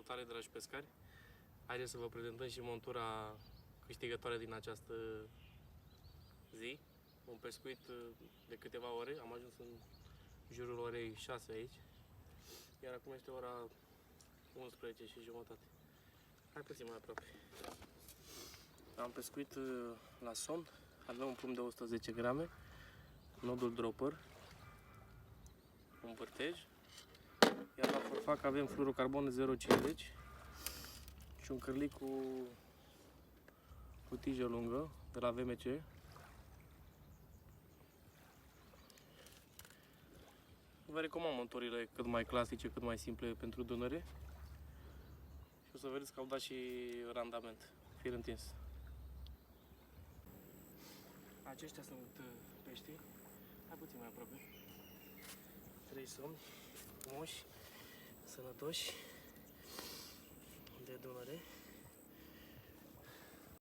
Salutare, dragi pescari! Haideți să vă prezentăm și montura câștigătoare din această zi. Un pescuit de câteva ore, am ajuns în jurul orei 6 aici, iar acum este ora 11:30. Hai puțin mai aproape. Am pescuit la somn, avem un plumb de 110 grame, nodul dropper, un vârtej, iar la forfac avem fluorocarbon 0,50 și un cârlic cu tijă lungă de la VMC. Vă recomand monturile cât mai clasice, cât mai simple pentru Dunăre și o să vedeți că au dat și randament, fir întins. Aceștia sunt peștii. Hai puțin mai aproape. 3 somni frumoși, sănătoși.